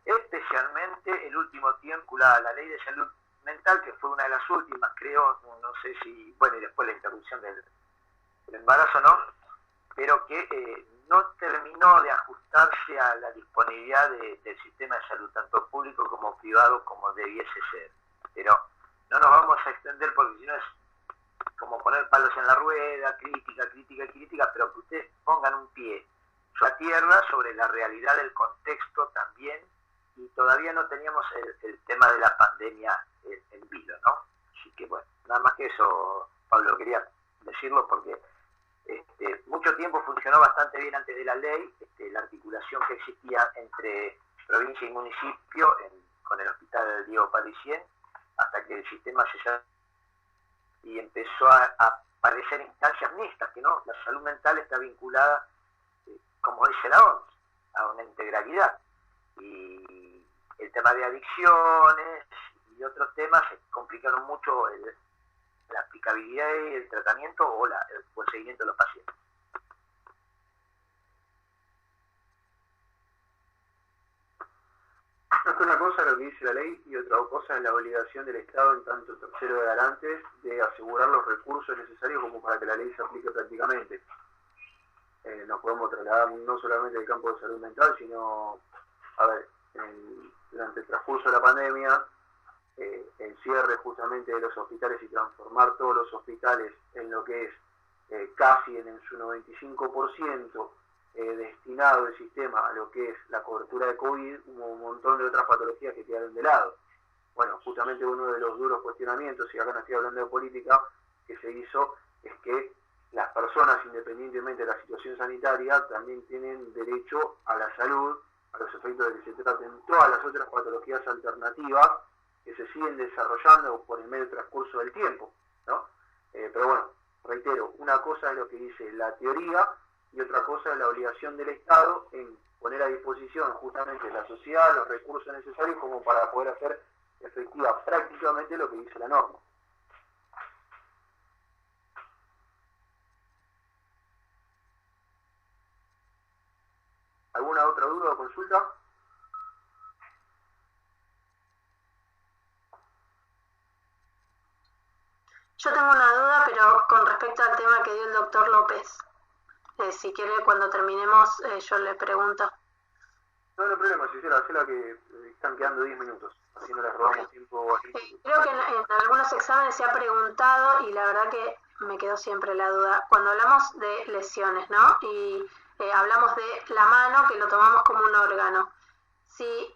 especialmente el último tiempo vinculada a la ley de salud mental, que fue una de las últimas, creo, no sé si, bueno, y después la interrupción del embarazo, ¿no? Pero que no terminó de ajustarse a la disponibilidad del sistema de salud, tanto público como privado, como debiese ser. Pero no nos vamos a extender porque si no es como poner palos en la rueda, crítica, pero que ustedes pongan un pie la tierra sobre la realidad del contexto también, y todavía no teníamos el tema de la pandemia en vilo, ¿no? Así que bueno, nada más que eso, Pablo, quería decirlo porque mucho tiempo funcionó bastante bien antes de la ley, la articulación que existía entre provincia y municipio con el hospital Diego Parisien, hasta que el sistema se cerró y empezó a aparecer instancias mixtas, que no, la salud mental está vinculada, como dice la OMS, a una integralidad. Y el tema de adicciones y otros temas complicaron mucho la aplicabilidad y el tratamiento o el seguimiento de los pacientes. No es que una cosa es lo que dice la ley y otra cosa es la obligación del Estado, en tanto tercero de garantes, de asegurar los recursos necesarios como para que la ley se aplique prácticamente. Nos podemos trasladar no solamente del campo de salud mental, sino, durante el transcurso de la pandemia, el cierre justamente de los hospitales y transformar todos los hospitales en lo que es casi en su 95% destinado el sistema a lo que es la cobertura de COVID, hubo un montón de otras patologías que quedaron de lado. Bueno, justamente uno de los duros cuestionamientos, y acá no estoy hablando de política, que se hizo es que las personas, independientemente de la situación sanitaria, también tienen derecho a la salud, a los efectos de que se traten todas las otras patologías alternativas que se siguen desarrollando por el medio transcurso del tiempo, ¿no? Pero bueno, reitero, una cosa es lo que dice la teoría y otra cosa es la obligación del Estado en poner a disposición justamente la sociedad los recursos necesarios como para poder hacer efectiva prácticamente lo que dice la norma. ¿Alguna otra duda o consulta? Yo tengo una duda, pero con respecto al tema que dio el doctor López. Si quiere, cuando terminemos, yo le pregunto. No hay problema, Gisela, que están quedando 10 minutos, así no les robamos tiempo. Creo que en algunos exámenes se ha preguntado, y la verdad que me quedó siempre la duda, cuando hablamos de lesiones, ¿no? Y hablamos de la mano, que lo tomamos como un órgano. Si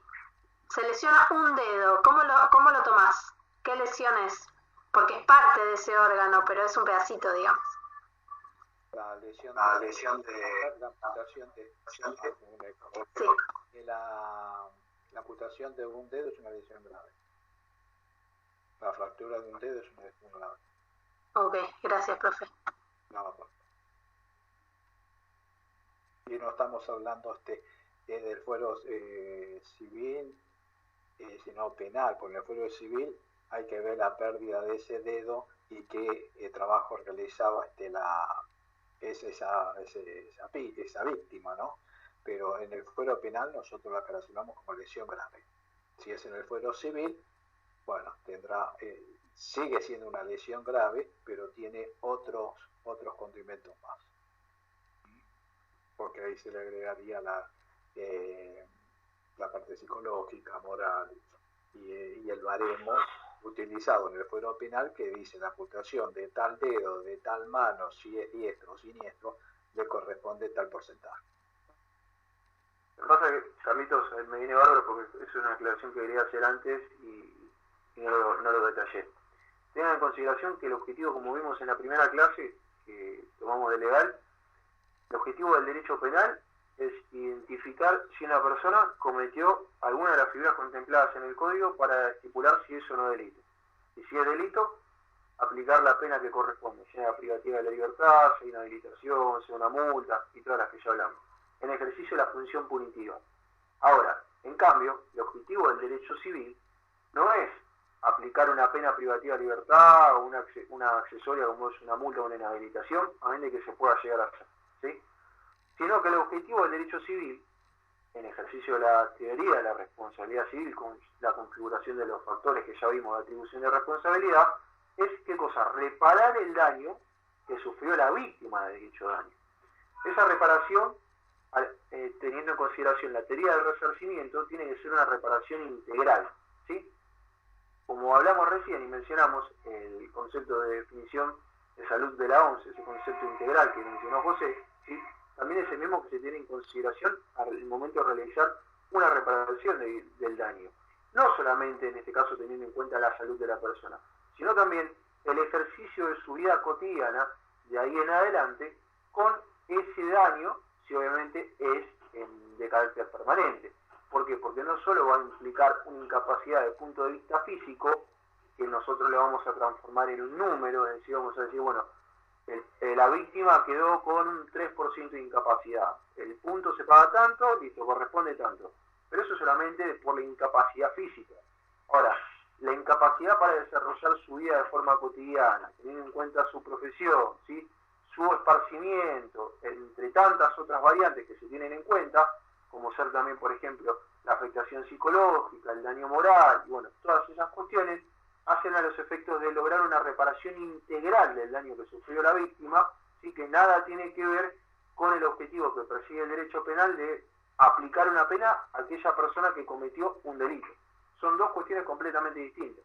se lesiona un dedo, ¿cómo lo tomás? ¿Qué lesión es? Porque es parte de ese órgano, pero es un pedacito, digamos. La lesión de la amputación la amputación de un dedo es una lesión grave. La fractura de un dedo es una lesión grave. Ok, gracias, profe. No. Y no estamos hablando del fuero civil, sino penal. Por el fuero civil hay que ver la pérdida de ese dedo y qué trabajo realizaba es esa víctima, ¿no? Pero en el fuero penal nosotros la relacionamos como lesión grave. Si es en el fuero civil, bueno, sigue siendo una lesión grave, pero tiene otros condimentos más. Porque ahí se le agregaría la parte psicológica, moral y el baremo utilizado en el fuero penal que dice la amputación de tal dedo, de tal mano, si es diestro o siniestro, le corresponde tal porcentaje. Lo que pasa es que, Carlitos, me viene bárbaro porque es una aclaración que quería hacer antes y no lo detallé. Tengan en consideración que el objetivo, como vimos en la primera clase que tomamos de legal, el objetivo del derecho penal es identificar si una persona cometió alguna de las figuras contempladas en el código para estipular si eso no es delito. Y si es delito, aplicar la pena que corresponde, sea privativa de la libertad, sea inhabilitación, sea una multa y todas las que ya hablamos, en ejercicio de la función punitiva. Ahora, en cambio, el objetivo del derecho civil no es aplicar una pena privativa de libertad o una accesoria como es una multa o una inhabilitación, a menos de que se pueda llegar a hacer, ¿sí? Sino que el objetivo del derecho civil, en ejercicio de la teoría de la responsabilidad civil, con la configuración de los factores que ya vimos de atribución de responsabilidad, es, ¿qué cosa? Reparar el daño que sufrió la víctima de dicho daño. Esa reparación, teniendo en consideración la teoría del resarcimiento, tiene que ser una reparación integral, ¿sí? Como hablamos recién y mencionamos el concepto de definición de salud de la OMS, ese concepto integral que mencionó José, ¿sí? También es el mismo que se tiene en consideración al momento de realizar una reparación del daño. No solamente en este caso teniendo en cuenta la salud de la persona, sino también el ejercicio de su vida cotidiana de ahí en adelante con ese daño, si obviamente es de carácter permanente. ¿Por qué? Porque no solo va a implicar una incapacidad desde el punto de vista físico, que nosotros le vamos a transformar en un número, es decir, vamos a decir, bueno, la víctima quedó con un 3% de incapacidad. El punto se paga tanto, listo, corresponde tanto. Pero eso solamente por la incapacidad física. Ahora, la incapacidad para desarrollar su vida de forma cotidiana, teniendo en cuenta su profesión, ¿sí? Su esparcimiento, entre tantas otras variantes que se tienen en cuenta, como ser también, por ejemplo, la afectación psicológica, el daño moral, y bueno, todas esas cuestiones hacen a los efectos de lograr una reparación integral del daño que sufrió la víctima, ¿sí? Que nada tiene que ver con el objetivo que persigue el derecho penal de aplicar una pena a aquella persona que cometió un delito. Son dos cuestiones completamente distintas.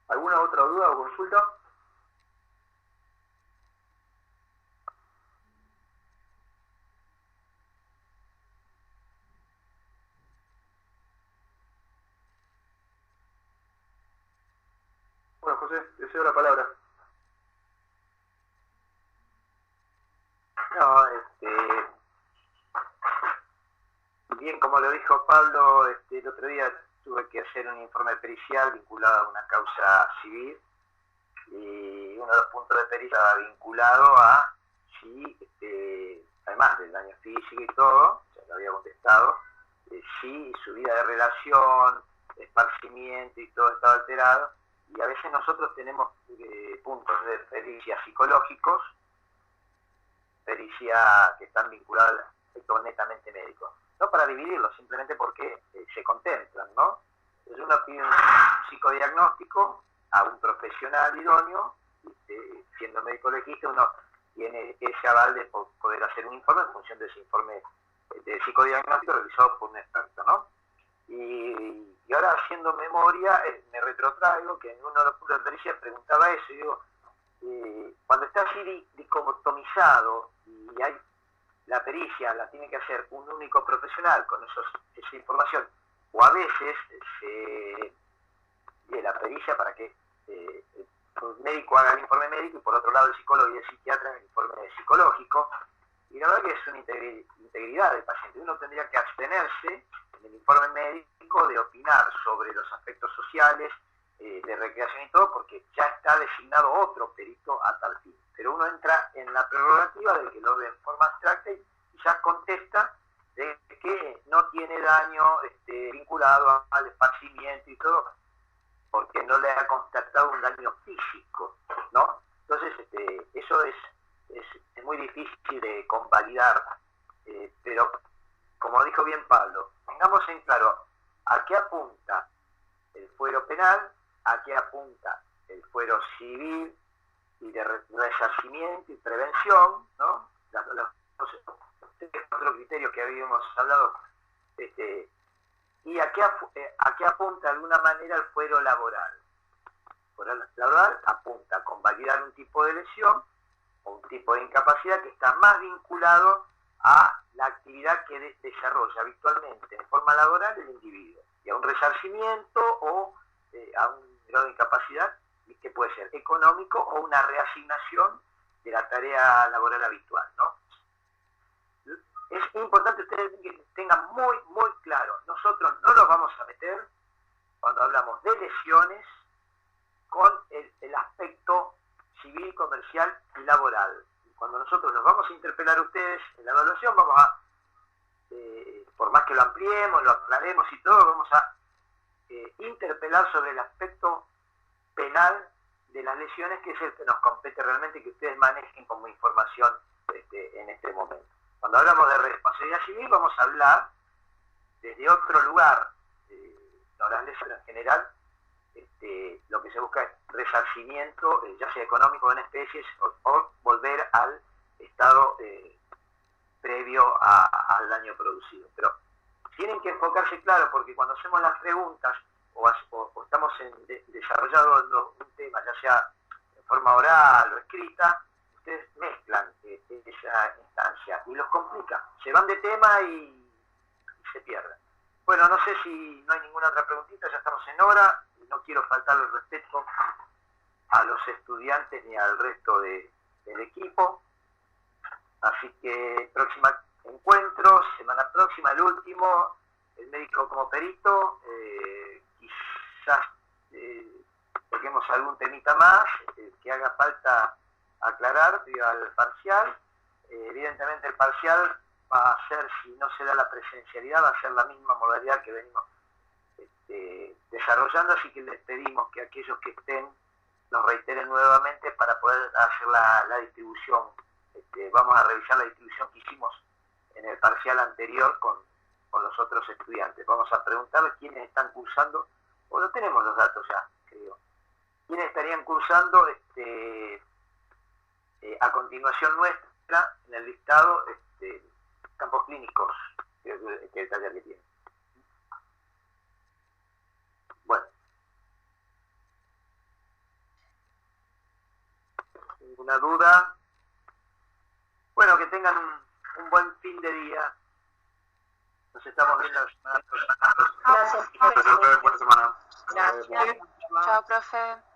¿Alguna otra duda o consulta? Bueno, José, te cedo la palabra. No, bien como lo dijo Pablo, el otro día tuve que hacer un informe pericial vinculado a una causa civil y uno de los puntos de pericia estaba vinculado a si, además del daño físico y todo, ya lo había contestado, si su vida de relación, esparcimiento y todo estaba alterado, y a veces nosotros tenemos puntos de pericia psicológicos, pericia que están vinculados al aspecto netamente médico. No para dividirlos, simplemente porque se contemplan, ¿no? Entonces uno pide un psicodiagnóstico a un profesional idóneo, siendo médico legista, uno tiene ese aval de poder hacer un informe en función de ese informe de psicodiagnóstico realizado por un experto, ¿no? Y ahora haciendo memoria, me retrotraigo que en uno de los puntos de pericia preguntaba eso, y digo, cuando está así dicotomizado y hay la pericia la tiene que hacer un único profesional con esa información, o a veces de la pericia para que el médico haga el informe médico y por otro lado el psicólogo y el psiquiatra hagan el informe psicológico, y la verdad que es una integridad del paciente. Uno tendría que abstenerse en el informe médico de opinar sobre los aspectos sociales de recreación y todo, porque ya está designado otro perito a tal fin. Pero uno entra en la prerrogativa de que lo ve en forma abstracta y ya contesta de que no tiene daño vinculado al esparcimiento y todo, porque no le ha constatado un daño físico, ¿no? Entonces, eso es muy difícil de convalidar, pero como dijo bien Pablo, tengamos en claro a qué apunta el fuero penal, a qué apunta el fuero civil y de resarcimiento y prevención, ¿no? Los otros criterios que habíamos hablado, y a qué apunta de alguna manera el fuero laboral. El fuero laboral apunta a convalidar un tipo de lesión o un tipo de incapacidad que está más vinculado a la actividad que desarrolla habitualmente en forma laboral el individuo, y a un resarcimiento o a un grado de incapacidad que puede ser económico o una reasignación de la tarea laboral habitual, ¿no? Es importante que ustedes tengan muy, muy claro, nosotros no nos vamos a meter, cuando hablamos de lesiones, con el aspecto civil, comercial y laboral. Cuando nosotros nos vamos a interpelar a ustedes en la evaluación, vamos a, por más que lo ampliemos, lo aclaremos y todo, vamos a interpelar sobre el aspecto penal de las lesiones, que es el que nos compete realmente, que ustedes manejen como información en este momento. Cuando hablamos de responsabilidad civil, vamos a hablar desde otro lugar, no las lesiones en general. Lo que se busca es resarcimiento, ya sea económico o en especies, o volver al estado previo al daño producido. Pero tienen que enfocarse, claro, porque cuando hacemos las preguntas o estamos desarrollando un tema, ya sea en forma oral o escrita, ustedes mezclan esa instancia y los complican, se van de tema y se pierden. Bueno, no sé si no hay ninguna otra preguntita, ya estamos en hora, no quiero faltarle el respeto a los estudiantes ni al resto del equipo, así que próximo encuentro, semana próxima, el último, el médico como perito, quizás toquemos algún temita más que haga falta aclarar debido al parcial. Evidentemente el parcial va a ser, si no se da la presencialidad, va a ser la misma modalidad que venimos desarrollando, así que les pedimos que aquellos que estén nos reiteren nuevamente para poder hacer la distribución. Vamos a revisar la distribución que hicimos en el parcial anterior con los otros estudiantes. Vamos a preguntarles quiénes están cursando, o no tenemos los datos ya, creo, quiénes estarían cursando a continuación nuestra en el listado campos clínicos, que es el taller que tiene. Bueno, ¿ninguna duda? Bueno, que tengan un buen fin de día. Nos estamos viendo la semana próxima. Gracias. Gracias, profe. Buena semana. Gracias. Bueno. Chao, profe.